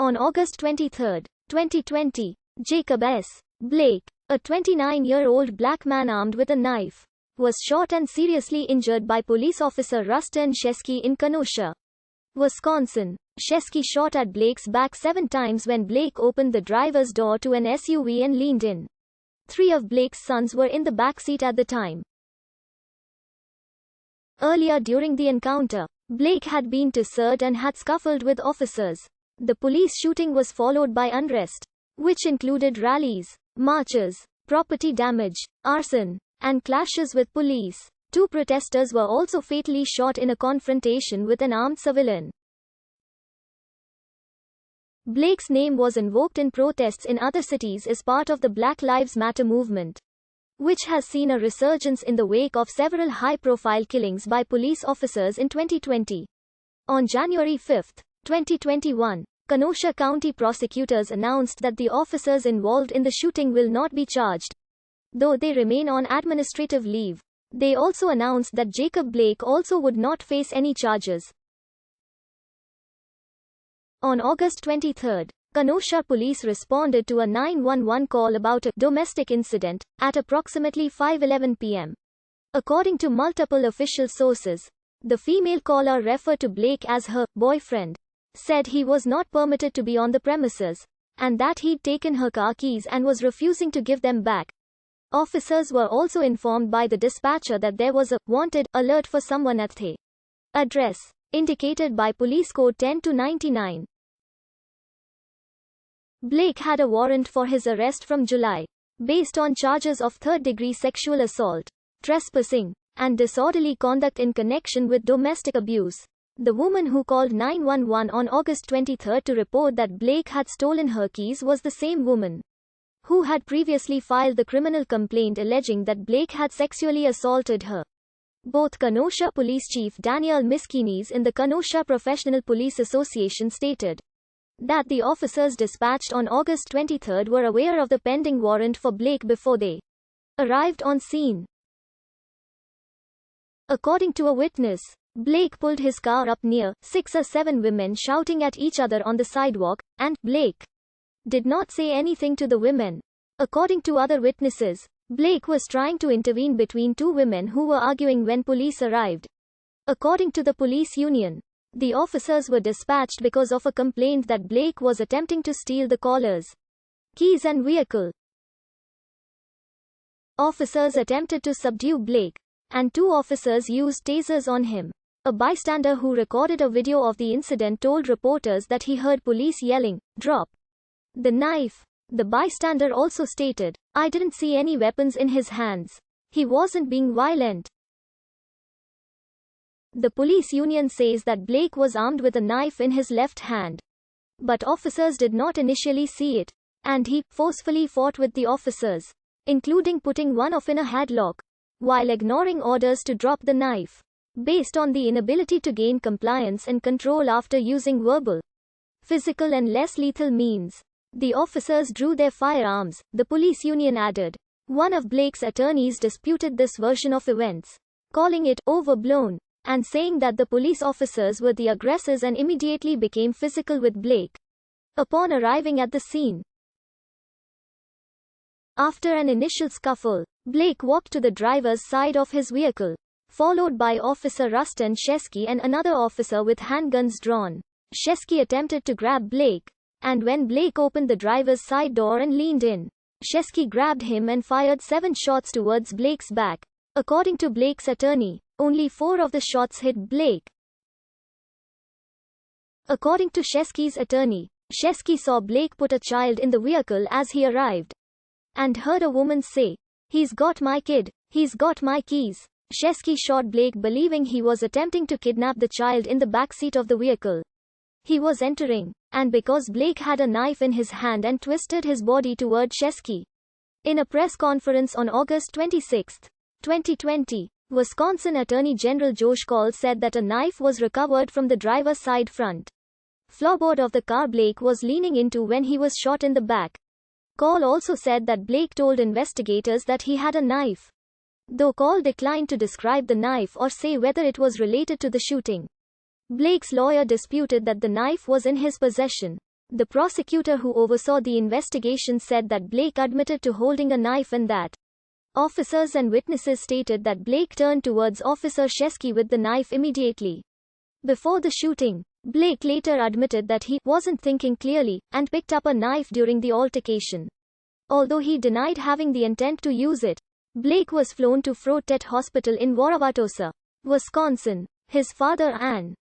On August 23, 2020, Jacob S. Blake, a 29-year-old black man armed with a knife, was shot and seriously injured by police officer Rustin Shesky in Kenosha, Wisconsin. Shesky shot at Blake's back 7 times when Blake opened the driver's door to an SUV and leaned in. 3 of Blake's sons were in the back seat at the time. Earlier during the encounter, Blake had been tassered and had scuffled with officers. The police shooting was followed by unrest, which included rallies, marches, property damage, arson, and clashes with police. 2 protesters were also fatally shot in a confrontation with an armed civilian. Blake's name was invoked in protests in other cities as part of the Black Lives Matter movement, which has seen a resurgence in the wake of several high-profile killings by police officers in 2020. On January 5, 2021, Kenosha County prosecutors announced that the officers involved in the shooting will not be charged, though they remain on administrative leave. They also announced that Jacob Blake also would not face any charges. On August 23, Kenosha police responded to a 911 call about a domestic incident at approximately 5:11 p.m. According to multiple official sources, the female caller referred to Blake as her boyfriend, said he was not permitted to be on the premises, and that he'd taken her car keys and was refusing to give them back. Officers were also informed by the dispatcher that there was a wanted alert for someone at the address indicated by Police Code 10-99. Blake had a warrant for his arrest from July, based on charges of third-degree sexual assault, trespassing, and disorderly conduct in connection with domestic abuse. The woman who called 911 on August 23 to report that Blake had stolen her keys was the same woman who had previously filed the criminal complaint alleging that Blake had sexually assaulted her. Both Kenosha Police Chief Daniel Miskines in the Kenosha Professional Police Association stated that the officers dispatched on August 23 were aware of the pending warrant for Blake before they arrived on scene. According to a witness, Blake pulled his car up near 6 or 7 women shouting at each other on the sidewalk, and Blake did not say anything to the women. According to other witnesses, Blake was trying to intervene between 2 women who were arguing when police arrived. According to the police union, the officers were dispatched because of a complaint that Blake was attempting to steal the caller's keys and vehicle. Officers attempted to subdue Blake, and 2 officers used tasers on him. A bystander who recorded a video of the incident told reporters that he heard police yelling, "Drop the knife." The bystander also stated, "I didn't see any weapons in his hands. He wasn't being violent." The police union says that Blake was armed with a knife in his left hand, but officers did not initially see it, and he forcefully fought with the officers, including putting one off in a headlock, while ignoring orders to drop the knife. Based on the inability to gain compliance and control after using verbal, physical and less lethal means, the officers drew their firearms, the police union added. One of Blake's attorneys disputed this version of events, calling it overblown, and saying that the police officers were the aggressors and immediately became physical with Blake upon arriving at the scene. After an initial scuffle, Blake walked to the driver's side of his vehicle, followed by Officer Rustin Shesky and another officer with handguns drawn. Shesky attempted to grab Blake, and when Blake opened the driver's side door and leaned in, Shesky grabbed him and fired 7 shots towards Blake's back. According to Blake's attorney, only 4 of the shots hit Blake. According to Shesky's attorney, Shesky saw Blake put a child in the vehicle as he arrived, and heard a woman say, "He's got my kid, he's got my keys." Shesky shot Blake believing he was attempting to kidnap the child in the backseat of the vehicle he was entering, and because Blake had a knife in his hand and twisted his body toward Shesky. In a press conference on August 26, 2020, Wisconsin Attorney General Josh Call said that a knife was recovered from the driver's side front floorboard of the car Blake was leaning into when he was shot in the back. Call also said that Blake told investigators that he had a knife, though Call declined to describe the knife or say whether it was related to the shooting. Blake's lawyer disputed that the knife was in his possession. The prosecutor who oversaw the investigation said that Blake admitted to holding a knife and that officers and witnesses stated that Blake turned towards Officer Shesky with the knife immediately before the shooting. Blake later admitted that he wasn't thinking clearly and picked up a knife during the altercation. Although he denied having the intent to use it, Blake was flown to Frotet Hospital in Wauwatosa, Wisconsin. His father, Ann